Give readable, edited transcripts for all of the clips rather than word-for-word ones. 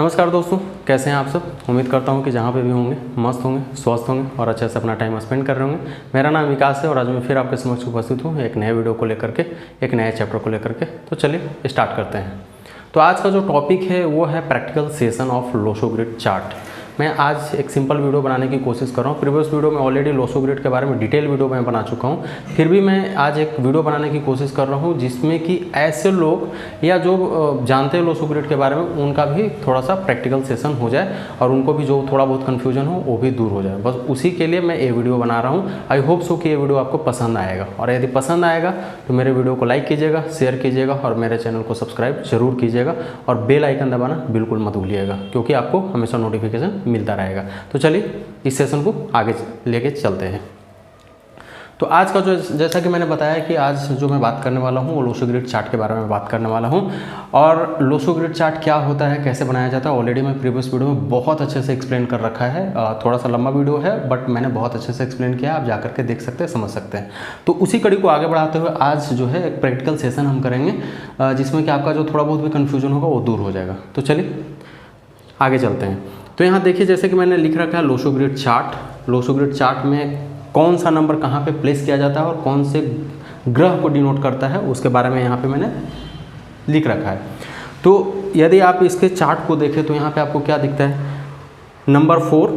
नमस्कार दोस्तों, कैसे हैं आप सब। उम्मीद करता हूं कि जहां पे भी होंगे मस्त होंगे, स्वस्थ होंगे और अच्छे से अपना टाइम स्पेंड कर रहे होंगे। मेरा नाम विकास है और आज मैं फिर आपके समक्ष उपस्थित हूं एक नए वीडियो को लेकर के, एक नए चैप्टर को लेकर के। तो चलिए स्टार्ट करते हैं। तो आज का जो टॉपिक है वो है practical session of Lo Shu grid chart. मैं आज एक सिंपल वीडियो बनाने की कोशिश कर रहा हूँ। प्रीवियस वीडियो में ऑलरेडी लोशो ग्रिड के बारे में डिटेल वीडियो मैं बना चुका हूँ, फिर भी मैं आज एक वीडियो बनाने की कोशिश कर रहा हूँ जिसमें कि ऐसे लोग या जो जानते हैं लोशो ग्रिड के बारे में उनका भी थोड़ा सा प्रैक्टिकल सेशन हो जाए और उनको भी जो थोड़ा बहुत कन्फ्यूजन हो वो भी दूर हो जाए। बस उसी के लिए मैं ये वीडियो बना रहा हूँ। आई होप सो कि ये वीडियो आपको पसंद आएगा, और यदि पसंद आएगा तो मेरे वीडियो को लाइक कीजिएगा, शेयर कीजिएगा और मेरे चैनल को सब्सक्राइब जरूर कीजिएगा और बेल आइकन दबाना बिल्कुल मत भूलिएगा, क्योंकि आपको हमेशा नोटिफिकेशन मिलता रहेगा। तो चलिए इस सेशन को आगे लेके चलते हैं। तो आज का जो जैसा कि मैंने बताया कि आज जो मैं बात करने वाला हूँ वो लोशो ग्रिड चार्ट के बारे में बात करने वाला हूँ। और लोशो ग्रिड चार्ट क्या होता है, कैसे बनाया जाता है, ऑलरेडी मैं प्रीवियस वीडियो में बहुत अच्छे से एक्सप्लेन कर रखा है। थोड़ा सा लंबा वीडियो है बट मैंने बहुत अच्छे से एक्सप्लेन किया, आप जाकर के देख सकते हैं, समझ सकते हैं। तो उसी कड़ी को आगे बढ़ाते हुए आज जो है एक प्रैक्टिकल सेशन हम करेंगे जिसमें कि आपका जो थोड़ा बहुत भी कन्फ्यूजन होगा वो दूर हो जाएगा। तो चलिए आगे चलते हैं। तो यहाँ देखिए, जैसे कि मैंने लिख रखा है Lo Shu grid chart. Lo Shu grid chart में कौन सा नंबर कहाँ पे प्लेस किया जाता है और कौन से ग्रह को डिनोट करता है उसके बारे में यहाँ पे मैंने लिख रखा है। तो यदि आप इसके चार्ट को देखें तो यहाँ पे आपको क्या दिखता है, number 4,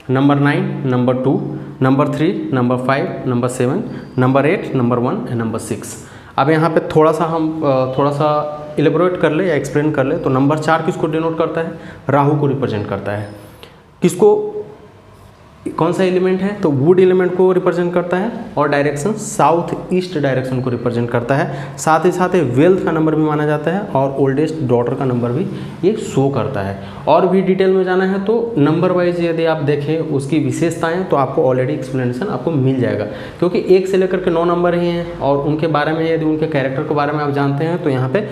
number 9, number 2, number 3, number 5, number 7, number 8, number 1 and number 6। अब यहाँ पे थोड़ा सा इलेबोरेट कर ले या एक्सप्लेन कर ले। तो नंबर 4 किसको डिनोट करता है, राहु को रिप्रेजेंट करता है। किसको, कौन सा एलिमेंट है, तो वुड एलिमेंट को रिप्रेजेंट करता है और डायरेक्शन साउथ ईस्ट डायरेक्शन को रिप्रेजेंट करता है। साथ ही साथ वेल्थ का नंबर भी माना जाता है और ओल्डेस्ट डॉटर का नंबर भी ये शो करता है। और भी डिटेल में जाना है तो नंबर वाइज यदि आप देखें उसकी विशेषताएं तो आपको ऑलरेडी एक्सप्लेनेशन आपको मिल जाएगा, क्योंकि 1 से लेकर के 9 नंबर ही हैं और उनके बारे में यदि उनके कैरेक्टर के बारे में आप जानते हैं तो यहाँ पे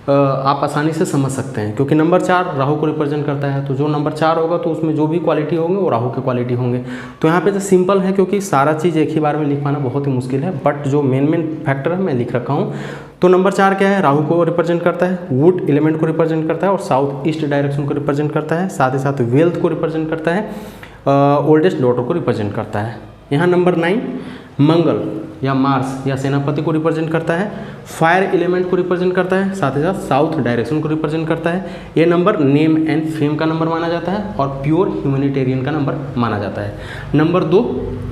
आप आसानी से समझ सकते हैं। क्योंकि नंबर 4 राहु को रिप्रेजेंट करता है, तो जो नंबर 4 होगा तो उसमें जो भी क्वालिटी होंगे वो राहु के क्वालिटी होंगे। तो यहाँ पे तो सिंपल है, क्योंकि सारा चीज़ एक ही बार में लिख पाना बहुत ही मुश्किल है, बट जो मेन फैक्टर है मैं लिख रखा हूँ। तो नंबर 4 क्या है, राहु को रिप्रेजेंट करता है, वुड एलिमेंट को रिप्रेजेंट करता है और साउथ ईस्ट डायरेक्शन को रिप्रेजेंट करता है। साथ ही साथ वेल्थ को रिप्रेजेंट करता है, ओल्डेस्ट डॉटर को रिप्रेजेंट करता है। यहाँ नंबर 9 मंगल या मार्स या सेनापति को रिप्रेजेंट करता है, फायर एलिमेंट को रिप्रेजेंट करता है, साथ ही साथ साउथ डायरेक्शन को रिप्रेजेंट करता है। ये नंबर नेम एंड फेम का नंबर माना जाता है और प्योर ह्यूमैनिटेरियन का नंबर माना जाता है। नंबर 2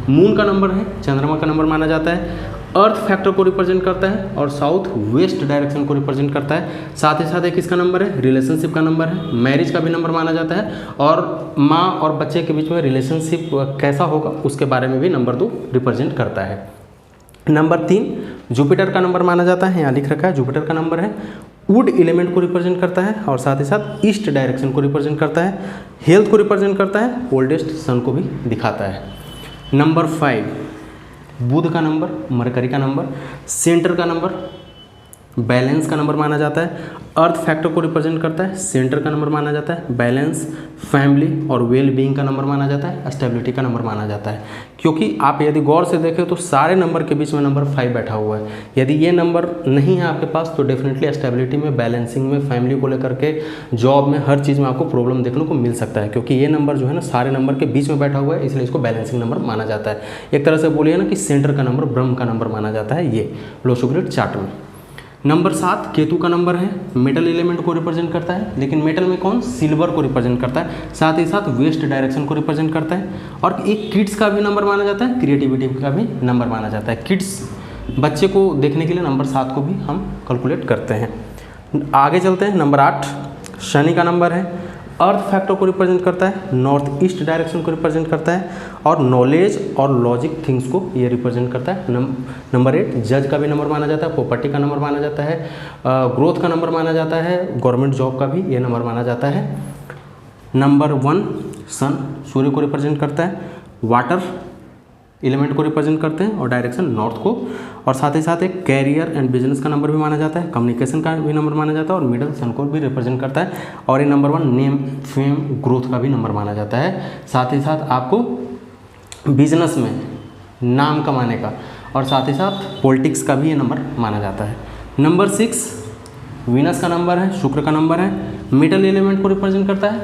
मून का नंबर है, चंद्रमा का नंबर माना जाता है, अर्थ फैक्टर को रिप्रेजेंट करता है और साउथ वेस्ट डायरेक्शन को रिप्रेजेंट करता है। साथ ही साथ एक किसका नंबर है, रिलेशनशिप का नंबर है, मैरिज का भी नंबर माना जाता है और माँ और बच्चे के बीच में रिलेशनशिप कैसा होगा उसके बारे में भी नंबर 2 रिप्रेजेंट करता है। नंबर 3 जुपिटर का नंबर माना जाता है, यहाँ लिख रखा है जुपिटर का नंबर है, वुड एलिमेंट को रिप्रेजेंट करता है और साथ ही साथ ईस्ट डायरेक्शन को रिप्रेजेंट करता है, हेल्थ को रिप्रेजेंट करता है, ओल्डेस्ट सन को भी दिखाता है। नंबर 5 बुध का नंबर, मरकरी का नंबर, सेंटर का नंबर, बैलेंस का नंबर माना जाता है, अर्थ फैक्टर को रिप्रेजेंट करता है, सेंटर का नंबर माना जाता है, बैलेंस, फैमिली और वेल बीइंग का नंबर माना जाता है, स्टेबिलिटी का नंबर माना जाता है। क्योंकि आप यदि गौर से देखें तो सारे नंबर के बीच में नंबर 5 बैठा हुआ है। यदि ये नंबर नहीं है आपके पास तो डेफिनेटली स्टेबिलिटी में, बैलेंसिंग में, फैमिली को लेकर के, जॉब में, हर चीज़ में आपको प्रॉब्लम देखने को मिल सकता है, क्योंकि ये नंबर जो है ना सारे नंबर के बीच में बैठा हुआ है, इसलिए इसको बैलेंसिंग नंबर माना जाता है। एक तरह से बोलिए ना कि सेंटर का नंबर, ब्रह्म का नंबर माना जाता है ये लोशो ग्रिड चार्ट में। नंबर 7 केतु का नंबर है, मेटल एलिमेंट को रिप्रेजेंट करता है, लेकिन मेटल में कौन, सिल्वर को रिप्रेजेंट करता है। साथ ही साथ वेस्ट डायरेक्शन को रिप्रेजेंट करता है और एक किड्स का भी नंबर माना जाता है, क्रिएटिविटी का भी नंबर माना जाता है। किड्स बच्चे को देखने के लिए नंबर 7 को भी हम कैलकुलेट करते हैं। आगे चलते हैं। नंबर 8 शनि का नंबर है, अर्थ फैक्टर को रिप्रेजेंट करता है, नॉर्थ ईस्ट डायरेक्शन को रिप्रेजेंट करता है और नॉलेज और लॉजिक थिंग्स को ये रिप्रेजेंट करता है। नंबर 8 जज का भी नंबर माना जाता है, प्रॉपर्टी का नंबर माना जाता है, ग्रोथ का नंबर माना जाता है, गवर्नमेंट जॉब का भी ये नंबर माना जाता है। नंबर 1 सन सूर्य को रिप्रेजेंट करता है, वाटर एलिमेंट को रिप्रेजेंट करते हैं और डायरेक्शन नॉर्थ को, और साथ ही साथ एक कैरियर एंड बिजनेस का नंबर भी माना जाता है, कम्युनिकेशन का भी नंबर माना जाता है और मिडल सन को भी रिप्रेजेंट करता है। और ये नंबर 1 नेम, फेम, ग्रोथ का भी नंबर माना जाता है। साथ ही साथ आपको बिजनेस में नाम कमाने का और साथ ही साथ पॉलिटिक्स का भी ये नंबर माना जाता है। नंबर 6 वीनस का नंबर है, शुक्र का नंबर है, मिडल एलिमेंट को रिप्रेजेंट करता है,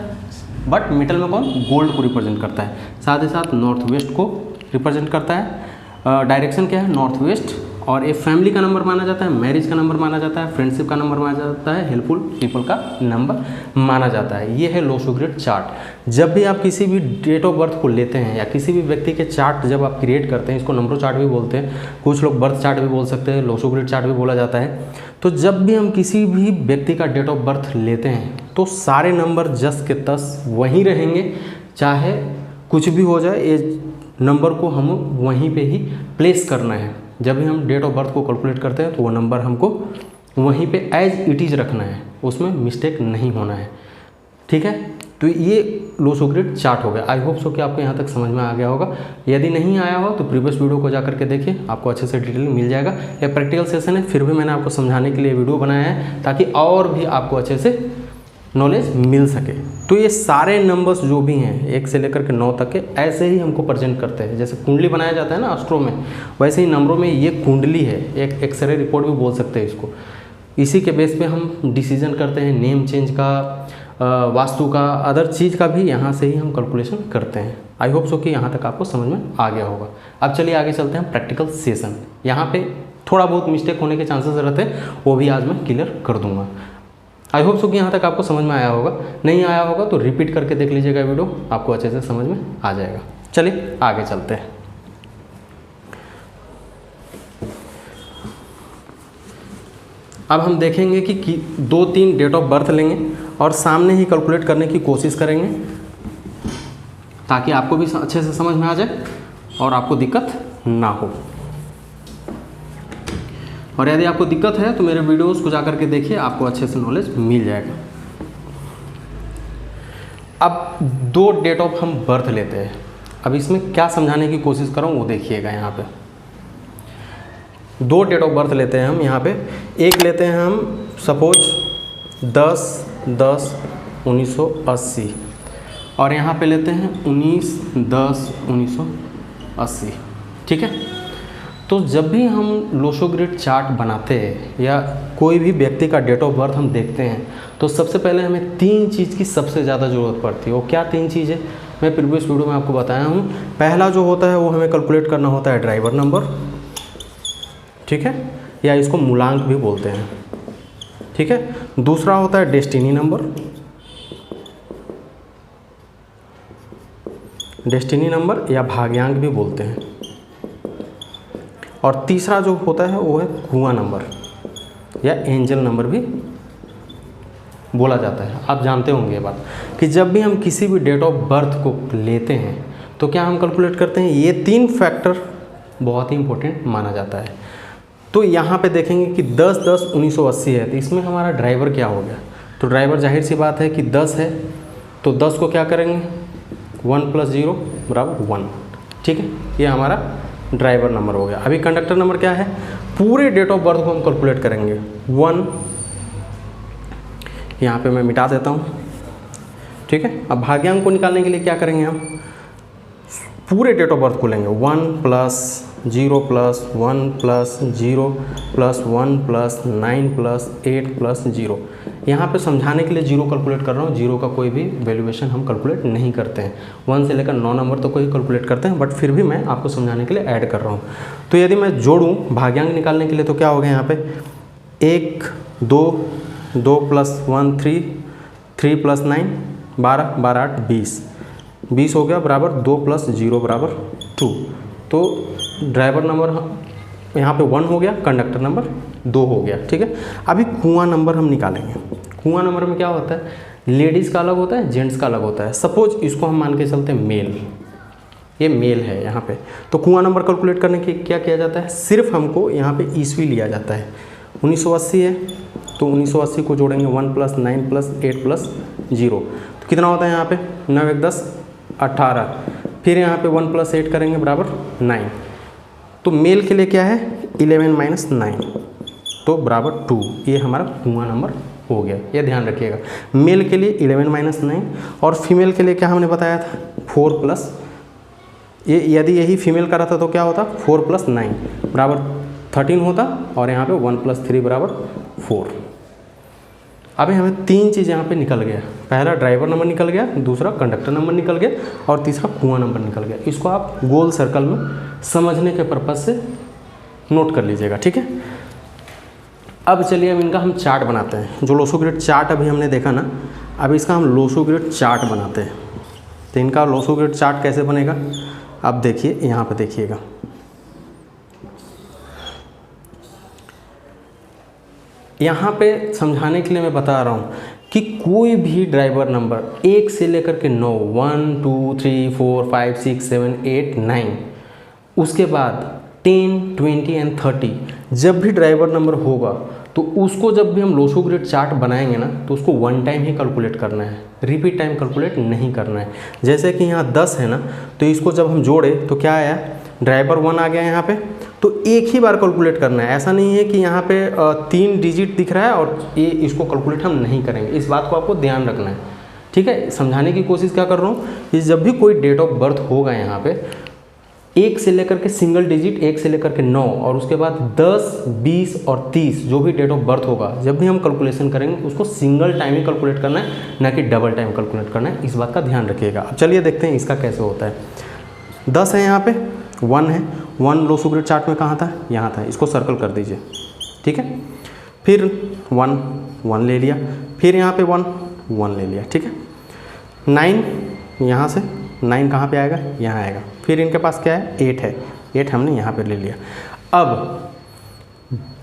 बट मिडल में कौन, गोल्ड को रिप्रेजेंट करता है। साथ ही साथ नॉर्थ वेस्ट को रिप्रेजेंट करता है। डायरेक्शन क्या है, नॉर्थ वेस्ट। और ये फैमिली का नंबर माना जाता है, मैरिज का नंबर माना जाता है, फ्रेंडशिप का नंबर माना जाता है, हेल्पफुल पीपल का नंबर माना जाता है। ये है लोशो ग्रिड चार्ट। जब भी आप किसी भी डेट ऑफ बर्थ को लेते हैं या किसी भी व्यक्ति के चार्ट जब आप क्रिएट करते हैं, इसको नंबरो चार्ट भी बोलते हैं, कुछ लोग बर्थ चार्ट भी बोल सकते हैं, लोशो ग्रिड चार्ट भी बोला जाता है। तो जब भी हम किसी भी व्यक्ति का डेट ऑफ बर्थ लेते हैं तो सारे नंबर जस के तस वहीं रहेंगे, चाहे कुछ भी हो जाए, ये नंबर को हम वहीं पे ही प्लेस करना है। जब भी हम डेट ऑफ बर्थ को कैलकुलेट करते हैं तो वो नंबर हमको वहीं पे एज इट इज़ रखना है, उसमें मिस्टेक नहीं होना है। ठीक है, तो ये लोशो ग्रिड चार्ट हो गया। आई होप सो कि आपको यहाँ तक समझ में आ गया होगा। यदि नहीं आया हो तो प्रीवियस वीडियो को जा करके देखिए, आपको अच्छे से डिटेल मिल जाएगा। ये प्रैक्टिकल सेशन है, फिर भी मैंने आपको समझाने के लिए वीडियो बनाया है ताकि और भी आपको अच्छे से नॉलेज मिल सके। तो ये सारे नंबर्स जो भी हैं 1 से लेकर के 9 तक के ऐसे ही हमको प्रेजेंट करते हैं। जैसे कुंडली बनाया जाता है ना एस्ट्रो में, वैसे ही नंबरों में ये कुंडली है, एक एक्सरे रिपोर्ट भी बोल सकते हैं इसको। इसी के बेस पे हम डिसीजन करते हैं, नेम चेंज का, वास्तु का, अदर चीज़ का भी यहाँ से ही हम कैलकुलेशन करते हैं। आई होप सो कि यहाँ तक आपको समझ में आ गया होगा। अब चलिए आगे चलते हैं प्रैक्टिकल सेशन। यहाँ पे थोड़ा बहुत मिस्टेक होने के चांसेस रहते हैं, वो भी आज मैं क्लियर कर दूँगा। आई होप सो कि यहाँ तक आपको समझ में आया होगा। नहीं आया होगा तो रिपीट करके देख लीजिएगा वीडियो, आपको अच्छे से समझ में आ जाएगा। चलिए आगे चलते हैं। अब हम देखेंगे कि 2-3 डेट ऑफ बर्थ लेंगे और सामने ही कैलकुलेट करने की कोशिश करेंगे ताकि आपको भी अच्छे से समझ में आ जाए और आपको दिक्कत ना हो। और यदि आपको दिक्कत है तो मेरे वीडियोस को जा करके देखिए, आपको अच्छे से नॉलेज मिल जाएगा। अब 2 डेट ऑफ हम बर्थ लेते हैं। अब इसमें क्या समझाने की कोशिश कर रहा हूँ वो देखिएगा। यहाँ पे 2 डेट ऑफ बर्थ लेते हैं हम। यहाँ पे एक लेते हैं हम सपोज 10/10/1980 और यहाँ पे लेते हैं 19/10/1980। ठीक है, तो जब भी हम लोशो ग्रिड चार्ट बनाते हैं या कोई भी व्यक्ति का डेट ऑफ बर्थ हम देखते हैं तो सबसे पहले हमें 3 चीज़ की सबसे ज़्यादा ज़रूरत पड़ती है। वो क्या 3 चीज़ है, मैं प्रीवियस वीडियो में आपको बताया हूँ। पहला जो होता है वो हमें कैलकुलेट करना होता है ड्राइवर नंबर, ठीक है, या इसको मूलांक भी बोलते हैं। ठीक है, दूसरा होता है डेस्टिनी नंबर, डेस्टिनी नंबर या भाग्यांक भी बोलते हैं। और तीसरा जो होता है वो है कुआं नंबर या एंजल नंबर भी बोला जाता है। आप जानते होंगे ये बात कि जब भी हम किसी भी डेट ऑफ बर्थ को लेते हैं तो क्या हम कैलकुलेट करते हैं, ये 3 फैक्टर बहुत ही इंपॉर्टेंट माना जाता है। तो यहाँ पे देखेंगे कि 10/10/1980 है, तो इसमें हमारा ड्राइवर क्या हो गया। तो ड्राइवर जाहिर सी बात है कि 10 है, तो 10 को क्या करेंगे 1 + 0 = 1। ठीक है, ये हमारा ड्राइवर नंबर हो गया। अभी कंडक्टर नंबर क्या है, पूरे डेट ऑफ बर्थ को हम कैलकुलेट करेंगे। 1 यहाँ पे मैं मिटा देता हूँ। ठीक है, अब भाग्यांक को निकालने के लिए क्या करेंगे, हम पूरे डेट ऑफ बर्थ को लेंगे। 1 + 0 + 1 + 0 + 1 + 9 + 8 + 0। यहाँ पे समझाने के लिए 0 कैलकुलेट कर रहा हूँ। 0 का कोई भी वैल्यूएशन हम कैलकुलेट नहीं करते हैं। 1 से लेकर 9 नंबर तो कोई कैलकुलेट करते हैं, बट फिर भी मैं आपको समझाने के लिए ऐड कर रहा हूँ। तो यदि मैं जोड़ूँ भाग्यांक निकालने के लिए तो क्या हो गया यहाँ पे 1 2 2 + 1 3 3 + 9 12 12 8 20 20 हो गया बराबर 2 + 0 = 2। तो ड्राइवर नंबर यहाँ पे 1 हो गया, कंडक्टर नंबर 2 हो गया। ठीक है, अभी कुआं नंबर हम निकालेंगे। कुआं नंबर में क्या होता है, लेडीज़ का अलग होता है, जेंट्स का अलग होता है। सपोज इसको हम मान के चलते हैं मेल, ये मेल है यहाँ पे। तो कुआं नंबर कैलकुलेट करने के क्या किया जाता है, सिर्फ हमको यहाँ पे ईस्वी लिया जाता है। 1980 है तो 1980 को जोड़ेंगे 1 + 9 + 8 + 0, तो कितना होता है यहाँ पे 9 1 10 18। फिर यहाँ पे 1 + 8 करेंगे बराबर 9। तो मेल के लिए क्या है 11 - 9 तो बराबर 2। ये हमारा कुआं नंबर हो गया, ये ध्यान रखिएगा। मेल के लिए 11 - 9 और फीमेल के लिए क्या हमने बताया था 4 + ये, यदि यही फीमेल का रहता तो क्या होता 4 + 9 बराबर 13 होता और यहाँ पे 1 + 3 = 4। अभी हमें 3 चीज़ यहाँ पे निकल गया। पहला ड्राइवर नंबर निकल गया, दूसरा कंडक्टर नंबर निकल गया और तीसरा कुआं नंबर निकल गया। इसको आप गोल सर्कल में समझने के पर्पज़ से नोट कर लीजिएगा, ठीक है। अब चलिए अब इनका हम चार्ट बनाते हैं। जो लोसो ग्रिड चार्ट अभी हमने देखा ना, अभी इसका हम लोसो ग्रिड चार्ट बनाते हैं। तो इनका लोसो ग्रिड चार्ट कैसे बनेगा, अब देखिए, यहाँ पे देखिएगा। यहाँ पे समझाने के लिए मैं बता रहा हूँ कि कोई भी ड्राइवर नंबर 1 से लेकर के 9, 1 2 3 4 5 6 7 8 9, उसके बाद 10 20 एंड 30, जब भी ड्राइवर नंबर होगा तो उसको जब भी हम लोसो ग्रिड चार्ट बनाएंगे ना, तो उसको 1 टाइम ही कैलकुलेट करना है, रिपीट टाइम कैलकुलेट नहीं करना है। जैसे कि यहाँ 10 है ना, तो इसको जब हम जोड़े तो क्या आया, ड्राइवर 1 आ गया यहाँ पे, तो एक ही बार कैलकुलेट करना है। ऐसा नहीं है कि यहाँ पे 3 डिजिट दिख रहा है और ये इसको कैलकुलेट हम नहीं करेंगे। इस बात को आपको ध्यान रखना है, ठीक है। समझाने की कोशिश क्या कर रहा हूँ कि जब भी कोई डेट ऑफ बर्थ होगा यहाँ पे 1 से लेकर के सिंगल डिजिट 1 से लेकर के 9 और उसके बाद 10, 20 और 30 जो भी डेट ऑफ बर्थ होगा, जब भी हम कैलकुलेशन करेंगे उसको सिंगल टाइम ही कैलकुलेट करना है, ना कि डबल टाइम कैलकुलेट करना है। इस बात का ध्यान रखिएगा। अब चलिए देखते हैं इसका कैसे होता है। 10 है, यहाँ पे 1 है, 1 लोसो ग्रिड चार्ट में कहाँ था, यहाँ था, इसको सर्कल कर दीजिए, ठीक है। फिर 1 ले लिया, फिर यहाँ पे 1 ले लिया, ठीक है। 9 यहाँ से 9 कहाँ पे आएगा, यहाँ आएगा। फिर इनके पास क्या है, 8 है, 8 हमने यहाँ पे ले लिया। अब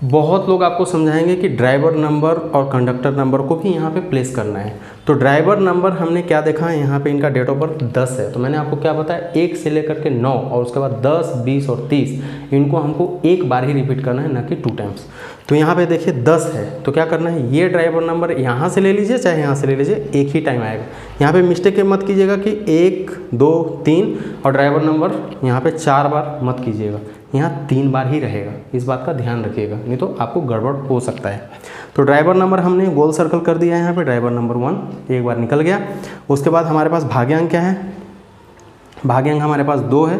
बहुत लोग आपको समझाएंगे कि ड्राइवर नंबर और कंडक्टर नंबर को भी यहाँ पे प्लेस करना है। तो ड्राइवर नंबर हमने क्या देखा है, यहाँ पे इनका डेट ऑफ बर्थ 10 है, तो मैंने आपको क्या बताया, 1 से लेकर के 9 और उसके बाद 10, 20 और 30, इनको हमको एक बार ही रिपीट करना है, ना कि 2 टाइम्स। तो यहाँ पे देखिए 10 है, तो क्या करना है, ये ड्राइवर नंबर यहाँ से ले लीजिए चाहे यहाँ से ले लीजिए, एक ही टाइम आएगा। यहाँ पे मिस्टेक मत कीजिएगा कि 1 2 3 और ड्राइवर नंबर यहाँ पे 4 बार मत कीजिएगा, यहाँ 3 बार ही रहेगा। इस बात का ध्यान रखिएगा, नहीं तो आपको गड़बड़ हो सकता है। तो ड्राइवर नंबर हमने गोल सर्कल कर दिया है यहाँ पे, ड्राइवर नंबर 1 एक बार निकल गया। उसके बाद हमारे पास भाग्यांक क्या है, भाग्यांक हमारे पास 2 है,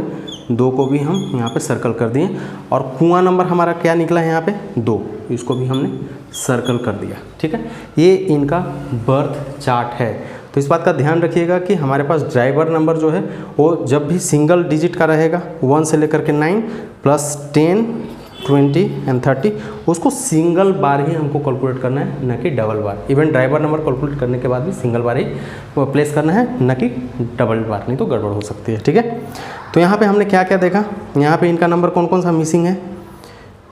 2 को भी हम यहाँ पे सर्कल कर दिए। और कुआं नंबर हमारा क्या निकला है यहाँ पे, 2, इसको भी हमने सर्कल कर दिया, ठीक है। ये इनका बर्थ चार्ट है। तो इस बात का ध्यान रखिएगा कि हमारे पास ड्राइवर नंबर जो है वो जब भी सिंगल डिजिट का रहेगा 1 से लेकर के 9 प्लस 10 20 एंड 30, उसको सिंगल बार ही हमको कैलकुलेट करना है, न कि डबल बार। इवन ड्राइवर नंबर कैलकुलेट करने के बाद भी सिंगल बार ही प्लेस करना है, न कि डबल बार, नहीं तो गड़बड़ हो सकती है, ठीक है। तो यहाँ पे हमने क्या क्या देखा, यहाँ पे इनका नंबर कौन कौन सा मिसिंग है,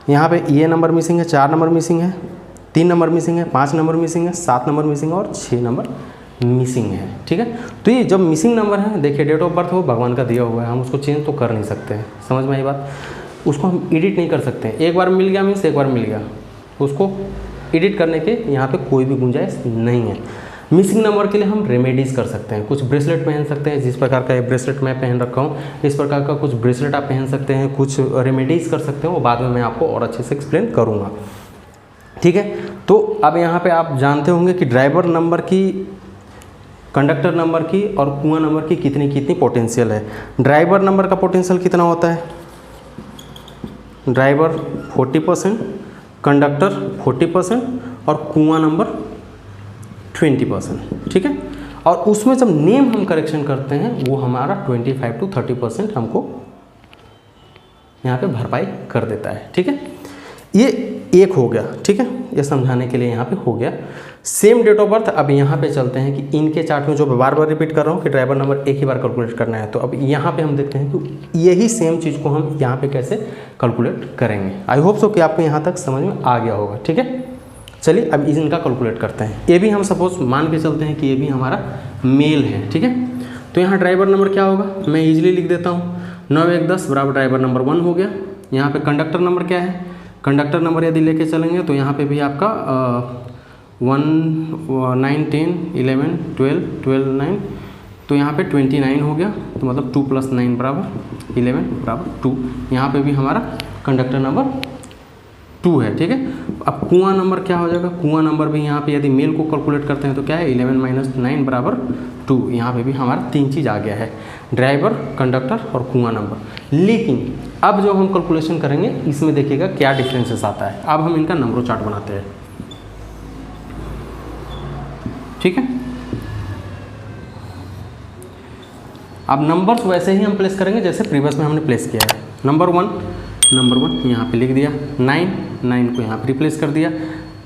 यहाँ पे ये नंबर मिसिंग है, 4 नंबर मिसिंग है, 3 नंबर मिसिंग है, 5 नंबर मिसिंग है, 7 नंबर मिसिंग है और 6 नंबर मिसिंग है, ठीक है। तो ये जब मिसिंग नंबर है, देखिए डेट ऑफ बर्थ हो भगवान का दिया हुआ है, हम उसको चेंज तो कर नहीं सकते हैं, समझ में आई बात। उसको हम एडिट नहीं कर सकते हैं, एक बार मिल गया मीन्स एक बार मिल गया, उसको एडिट करने के यहाँ पे कोई भी गुंजाइश नहीं है। मिसिंग नंबर के लिए हम रेमेडीज़ कर सकते हैं, कुछ ब्रेसलेट पहन सकते हैं, जिस प्रकार का ये ब्रेसलेट मैं पहन रखा हूँ, इस प्रकार का कुछ ब्रेसलेट आप पहन सकते हैं, कुछ रेमेडीज़ कर सकते हैं, वो बाद में मैं आपको और अच्छे से एक्सप्लेन करूँगा, ठीक है। तो अब यहाँ पे आप जानते होंगे कि ड्राइवर नंबर की, कंडक्टर नंबर की और कुआं नंबर की कितनी कितनी पोटेंशियल है। ड्राइवर नंबर का पोटेंशियल कितना होता है, ड्राइवर 40%, कंडक्टर 40% और कुआं नंबर 20%, ठीक है। और उसमें जब नेम हम करेक्शन करते हैं वो हमारा 25 to 30% हमको यहाँ पे भरपाई कर देता है, ठीक है। ये एक हो गया, ठीक है, ये समझाने के लिए यहाँ पे हो गया। सेम डेट ऑफ बर्थ अब यहाँ पे चलते हैं कि इनके चार्ट में जो बार बार रिपीट कर रहा हूँ कि ड्राइवर नंबर एक ही बार कैलकुलेट करना है, तो अब यहाँ पे हम देखते हैं कि यही सेम चीज़ को हम यहाँ पे कैसे कैलकुलेट करेंगे। आई होप सो कि आपको यहाँ तक समझ में आ गया होगा, ठीक है। चलिए अब इनका कैलकुलेट करते हैं। ये भी हम सपोज मान के चलते हैं कि ये भी हमारा मेल है, ठीक है। तो यहाँ ड्राइवर नंबर क्या होगा, मैं ईजिली लिख देता हूँ, 9 1 10 बराबर ड्राइवर नंबर 1 हो गया। यहाँ पे कंडक्टर नंबर क्या है, कंडक्टर नंबर यदि लेके चलेंगे तो यहाँ पे भी आपका 1 9 10 11 12 12 9, तो यहाँ पे 29 हो गया, तो मतलब 2 + 9 बराबर 11 बराबर 2। यहाँ पे भी हमारा कंडक्टर नंबर 2 है, ठीक है। अब कुआं नंबर क्या हो जाएगा, कुआं नंबर भी यहाँ पे यदि मेल को कैलकुलेट करते हैं तो क्या है 11 - 9 बराबर 2। यहाँ पे भी हमारा 3 चीज़ आ गया है, ड्राइवर, कंडक्टर और कुआं नंबर। लेकिन अब जो हम कैलकुलेशन करेंगे इसमें देखिएगा क्या डिफरेंसेस आता है। अब हम इनका नंबरों चार्ट बनाते हैं। ठीक है। अब नंबर्स वैसे ही हम प्लेस करेंगे जैसे प्रीवियस में हमने प्लेस किया है। नंबर वन यहाँ पे लिख दिया, 9 को यहाँ पे रिप्लेस कर दिया,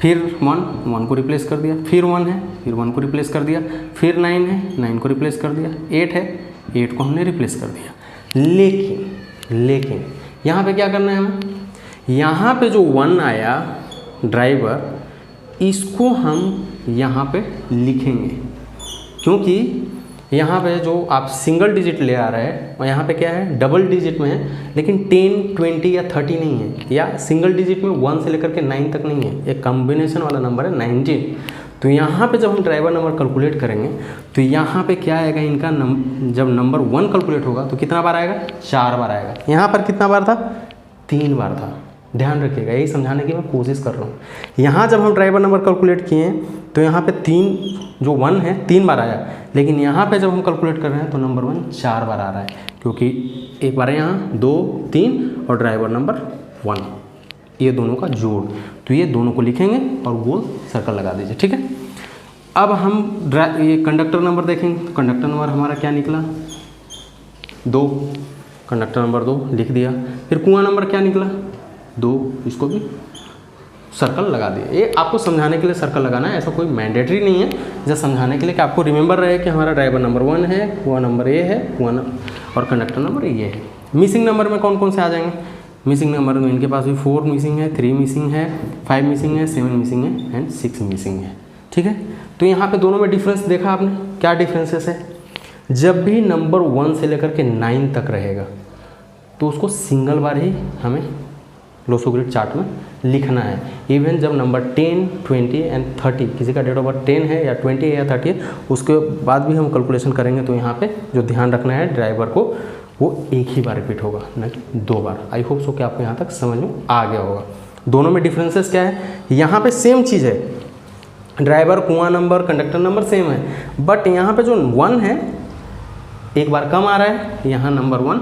फिर 1 को रिप्लेस कर दिया, फिर 1 है, फिर 1 को रिप्लेस कर दिया, फिर 9 है, 9 को रिप्लेस कर दिया, 8 है, 8 को हमने रिप्लेस कर दिया। लेकिन यहाँ पे क्या करना है हमें, यहाँ पे जो 1 आया ड्राइवर, इसको हम यहाँ पे लिखेंगे, क्योंकि यहाँ पे जो आप सिंगल डिजिट ले आ रहे हैं और यहाँ पे क्या है डबल डिजिट में है, लेकिन 10, 20 या 30 नहीं है, या सिंगल डिजिट में 1 से लेकर के 9 तक नहीं है, एक कॉम्बिनेशन वाला नंबर है 19। तो यहाँ पे जब हम ड्राइवर नंबर कैलकुलेट करेंगे तो यहाँ पे क्या आएगा इनका जब नंबर 1 कैलकुलेट होगा तो कितना बार आएगा, 4 बार आएगा। यहाँ पर कितना बार था, 3 बार था। ध्यान रखिएगा, यही समझाने की मैं कोशिश कर रहा हूँ। यहाँ जब हम ड्राइवर नंबर कैलकुलेट किए तो यहाँ पे 3 जो 1 है 3 बार आया, लेकिन यहाँ पे जब हम कैलकुलेट कर रहे हैं तो नंबर 1 4 बार आ रहा है, क्योंकि एक बार यहाँ 2, 3 और ड्राइवर नंबर 1, ये दोनों का जोड़। तो ये दोनों को लिखेंगे और गोल सर्कल लगा दीजिए, ठीक है। अब हम ये कंडक्टर नंबर देखेंगे तो कंडक्टर नंबर हमारा क्या निकला, 2, कंडक्टर नंबर 2 लिख दिया। फिर कुआं नंबर क्या निकला, 2, इसको भी सर्कल लगा दिया। ये आपको समझाने के लिए सर्कल लगाना है, ऐसा कोई मैंडेटरी नहीं है, जस्ट समझाने के लिए कि आपको रिमेंबर रहे कि हमारा ड्राइवर नंबर 1 है, कुआं नंबर ये है, और कंडक्टर नंबर ये है। मिसिंग नंबर में कौन कौन से आ जाएंगे, मिसिंग नंबर में इनके पास भी 4 मिसिंग है, 3 मिसिंग है, 5 मिसिंग है, 7 मिसिंग है एंड 6 मिसिंग है, ठीक है। तो यहाँ पे दोनों में डिफरेंस देखा आपने, क्या डिफरेंसेस है। जब भी नंबर 1 से लेकर के 9 तक रहेगा तो उसको सिंगल बार ही हमें लोसो ग्रिड चार्ट में लिखना है। इवन जब नंबर 10, 20 एंड 30, किसी का डेट ऑफ बर्थ 10 है या 20 है या 30 है, उसके बाद भी हम कैलकुलेशन करेंगे तो यहाँ पे जो ध्यान रखना है ड्राइवर को, वो एक ही बार रिपीट होगा, न कि 2 बार। आई होप सो कि आपको यहाँ तक समझ में आ गया होगा। दोनों में डिफरेंसेस क्या है, यहाँ पे सेम चीज़ है, ड्राइवर, कुआं नंबर, कंडक्टर नंबर सेम है, बट यहाँ पे जो 1 है एक बार कम आ रहा है, यहाँ नंबर 1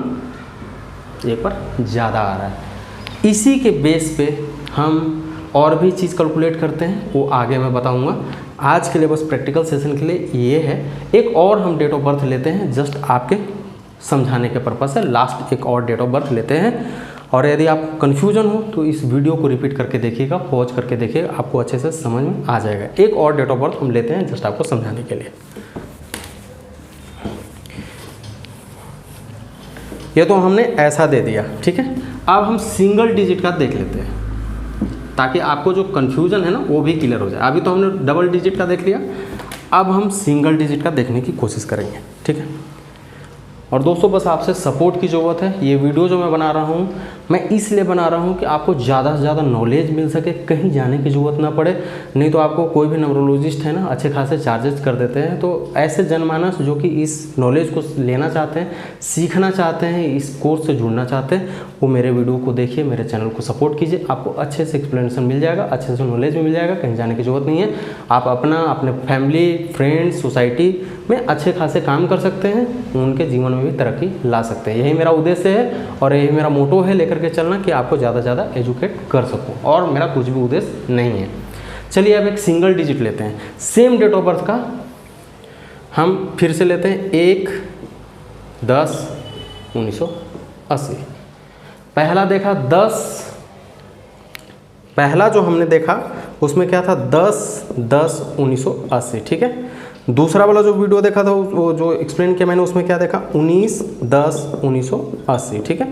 एक बार ज़्यादा आ रहा है। इसी के बेस पे हम और भी चीज़ कैलकुलेट करते हैं, वो आगे मैं बताऊंगा। आज के लिए बस प्रैक्टिकल सेशन के लिए ये है। एक और हम डेट ऑफ बर्थ लेते हैं, जस्ट आपके समझाने के पर्पस से लास्ट एक और डेट ऑफ बर्थ लेते हैं। और यदि आप कन्फ्यूजन हो तो इस वीडियो को रिपीट करके देखिएगा, पॉज करके देखिएगा, आपको अच्छे से समझ में आ जाएगा। एक और डेट ऑफ बर्थ हम लेते हैं जस्ट आपको समझाने के लिए। ये तो हमने ऐसा दे दिया, ठीक है। अब हम सिंगल डिजिट का देख लेते हैं ताकि आपको जो कन्फ्यूजन है ना वो भी क्लियर हो जाए। अभी तो हमने डबल डिजिट का देख लिया, अब हम सिंगल डिजिट का देखने की कोशिश करेंगे, ठीक है। और दोस्तों बस आपसे सपोर्ट की ज़रूरत है। ये वीडियो जो मैं बना रहा हूँ मैं इसलिए बना रहा हूँ कि आपको ज़्यादा से ज़्यादा नॉलेज मिल सके, कहीं जाने की ज़रूरत ना पड़े। नहीं तो आपको कोई भी न्यूरोलॉजिस्ट है ना अच्छे खासे चार्जेस कर देते हैं। तो ऐसे जनमानस जो कि इस नॉलेज को लेना चाहते हैं, सीखना चाहते हैं, इस कोर्स से जुड़ना चाहते हैं, वो मेरे वीडियो को देखिए, मेरे चैनल को सपोर्ट कीजिए। आपको अच्छे से एक्सप्लेनेशन मिल जाएगा, अच्छे से नॉलेज भी मिल जाएगा, कहीं जाने की ज़रूरत नहीं है। आप अपने फैमिली, फ्रेंड्स, सोसाइटी में अच्छे खासे काम कर सकते हैं, उनके जीवन में भी तरक्की ला सकते हैं। यही मेरा उद्देश्य है और यही मेरा मोटो है लेकर के चलना कि आपको ज़्यादा से ज़्यादा एजुकेट कर सकूं, और मेरा कुछ भी उद्देश्य नहीं है। चलिए अब एक सिंगल डिजिट लेते हैं, सेम डेट ऑफ बर्थ का हम फिर से लेते हैं। 1/10/1980। पहला देखा 10, पहला जो हमने देखा उसमें क्या था 10/10/1980, ठीक है। दूसरा वाला जो वीडियो देखा था वो जो एक्सप्लेन किया मैंने उसमें क्या देखा 19/10/1980, ठीक है।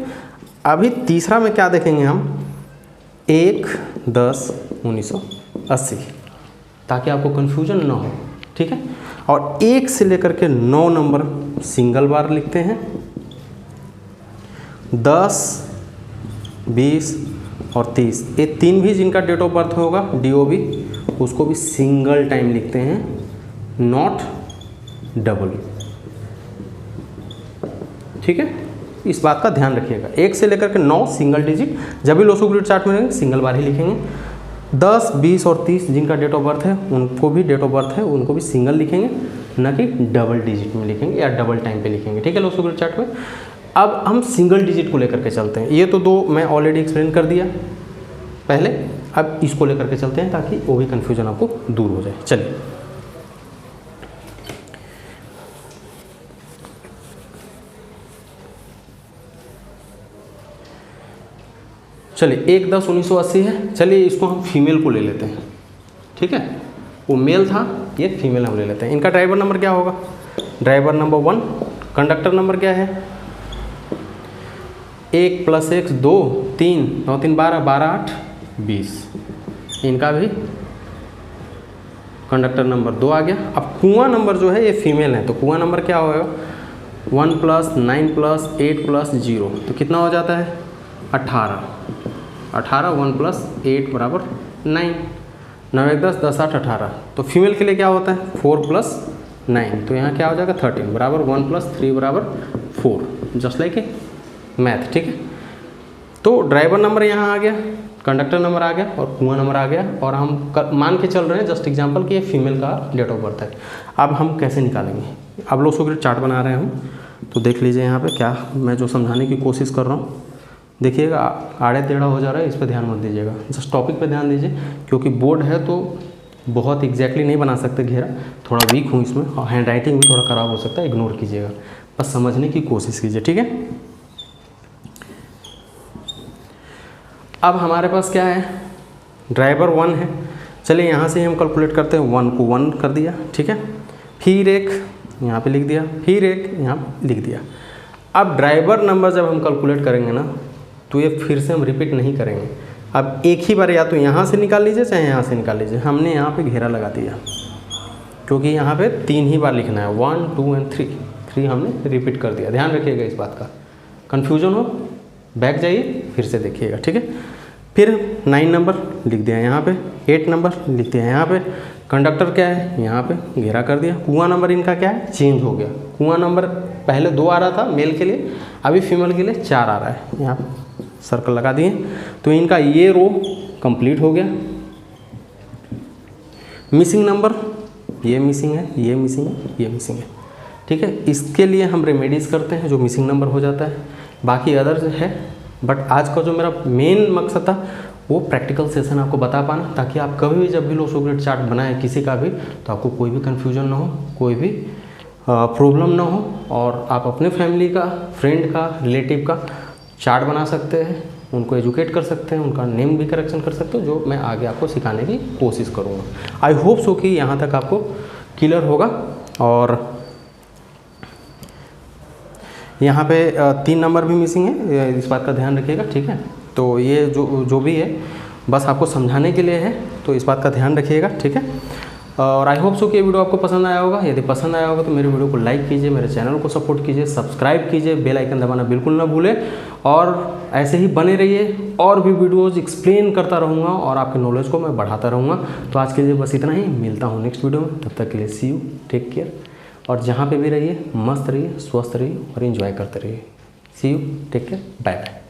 अभी तीसरा में क्या देखेंगे हम 1/10/1980, ताकि आपको कन्फ्यूजन ना हो, ठीक है। और 1 से लेकर के 9 नंबर सिंगल बार लिखते हैं, 10, 20 और 30, ये 3 भी जिनका डेट ऑफ बर्थ होगा DOB, उसको भी सिंगल टाइम लिखते हैं, नॉट डबल, ठीक है। इस बात का ध्यान रखिएगा। 1 से लेकर के 9 सिंगल डिजिट, जब भी लोसो ग्रिड चार्ट में रहेंगे सिंगल बार ही लिखेंगे। 10, 20 और 30 जिनका डेट ऑफ बर्थ है उनको भी डेट ऑफ बर्थ है, उनको भी सिंगल लिखेंगे, न कि डबल डिजिट में लिखेंगे या डबल टाइम पे लिखेंगे, ठीक है, लोसो ग्रिड चार्ट में। अब हम सिंगल डिजिट को लेकर के चलते हैं। ये तो 2 मैं ऑलरेडी एक्सप्लेन कर दिया पहले, अब इसको लेकर के चलते हैं ताकि वो भी कन्फ्यूजन आपको दूर हो जाए। चलिए चलिए 1/10/1980 है। चलिए इसको हम फीमेल को ले लेते हैं, ठीक है। वो मेल था, ये फीमेल हम ले लेते हैं। इनका ड्राइवर नंबर क्या होगा? Driver number 1। कंडक्टर नंबर क्या है? 1 + 1 2 3 9 3 12 12 8 20। इनका भी कंडक्टर नंबर 2 आ गया। अब कुआं नंबर जो है ये फीमेल है, तो कुआं नंबर क्या होगा? 1 + 9 + 8 + 0, तो कितना हो जाता है? 18। 1 + 8 = 9। 9 1 10 10 8 18। तो फीमेल के लिए क्या होता है? 4 + 9, तो यहाँ क्या हो जाएगा? 13 बराबर 1 + 3 = 4, जस्ट लाइक ए मैथ, ठीक है। तो ड्राइवर नंबर यहाँ आ गया, कंडक्टर नंबर आ गया और कुआं नंबर आ गया, और हम मान के चल रहे हैं जस्ट एग्जांपल कि ये फीमेल का डेट ऑफ बर्थ है। अब हम कैसे निकालेंगे? अब लोग सो चार्ट बना रहे हैं हम, तो देख लीजिए यहाँ पे क्या मैं जो समझाने की कोशिश कर रहा हूँ। देखिएगा आड़े टेढ़ा हो जा रहा है, इस पर ध्यान मत दीजिएगा, जस्ट टॉपिक पे ध्यान दीजिए, क्योंकि बोर्ड है तो बहुत एग्जैक्टली नहीं बना सकते घेरा, थोड़ा वीक हूँ इसमें और हैंड राइटिंग भी थोड़ा ख़राब हो सकता है, इग्नोर कीजिएगा, बस समझने की कोशिश कीजिए, ठीक है। अब हमारे पास क्या है? ड्राइवर 1 है। चलिए यहाँ से हम कैलकुलेट करते हैं। 1 को 1 कर दिया, ठीक है। फिर एक यहाँ पे लिख दिया, फिर एक यहाँ लिख दिया। अब ड्राइवर नंबर जब हम कैलकुलेट करेंगे ना, तो ये फिर से हम रिपीट नहीं करेंगे। अब एक ही बार या तो यहाँ से निकाल लीजिए चाहे यहाँ से निकाल लीजिए। हमने यहाँ पे घेरा लगा दिया क्योंकि यहाँ पे 3 ही बार लिखना है, 1 2 और 3 हमने रिपीट कर दिया। ध्यान रखिएगा इस बात का, कन्फ्यूजन हो बैक जाइए फिर से देखिएगा, ठीक है। फिर 9 नंबर लिख दिया यहाँ पे, 8 नंबर लिख दिया यहाँ पे। कंडक्टर क्या है? यहाँ पे घेरा कर दिया। कुआं नंबर इनका क्या है? चेंज हो गया। कुआं नंबर पहले 2 आ रहा था मेल के लिए, अभी फीमेल के लिए 4 आ रहा है। यहाँ पे सर्कल लगा दिए, तो इनका ये रो कंप्लीट हो गया। मिसिंग नंबर, ये मिसिंग है, ये मिसिंग है, ये मिसिंग है, ठीक है। इसके लिए हम रेमेडीज़ करते हैं जो मिसिंग नंबर हो जाता है, बाकी अदर है। बट आज का जो मेरा मेन मकसद था वो प्रैक्टिकल सेशन आपको बता पाना, ताकि आप कभी भी जब भी लो सो ग्रेड चार्ट बनाएं किसी का भी, तो आपको कोई भी कन्फ्यूजन ना हो, कोई भी प्रॉब्लम ना हो, और आप अपने फैमिली का, फ्रेंड का, रिलेटिव का चार्ट बना सकते हैं, उनको एजुकेट कर सकते हैं, उनका नेम भी करेक्शन कर सकते हो, जो मैं आगे आपको सिखाने की कोशिश करूँगा। आई होप सो कि यहाँ तक आपको क्लियर होगा। और यहाँ पे 3 नंबर भी मिसिंग है, इस बात का ध्यान रखिएगा, ठीक है। तो ये जो भी है बस आपको समझाने के लिए है, तो इस बात का ध्यान रखिएगा, ठीक है। और आई होप सो कि ये वीडियो आपको पसंद आया होगा। यदि पसंद आया होगा तो मेरे वीडियो को लाइक कीजिए, मेरे चैनल को सपोर्ट कीजिए, सब्सक्राइब कीजिए, बेल आइकन दबाना बिल्कुल ना भूलें, और ऐसे ही बने रहिए। और भी वीडियोज़ एक्सप्लेन करता रहूँगा और आपके नॉलेज को मैं बढ़ाता रहूँगा। तो आज के लिए बस इतना ही, मिलता हूँ नेक्स्ट वीडियो में, तब तक के लिए सी यू, टेक केयर। और जहाँ पे भी रहिए मस्त रहिए, स्वस्थ रहिए और एंजॉय करते रहिए। See you, take care, bye bye.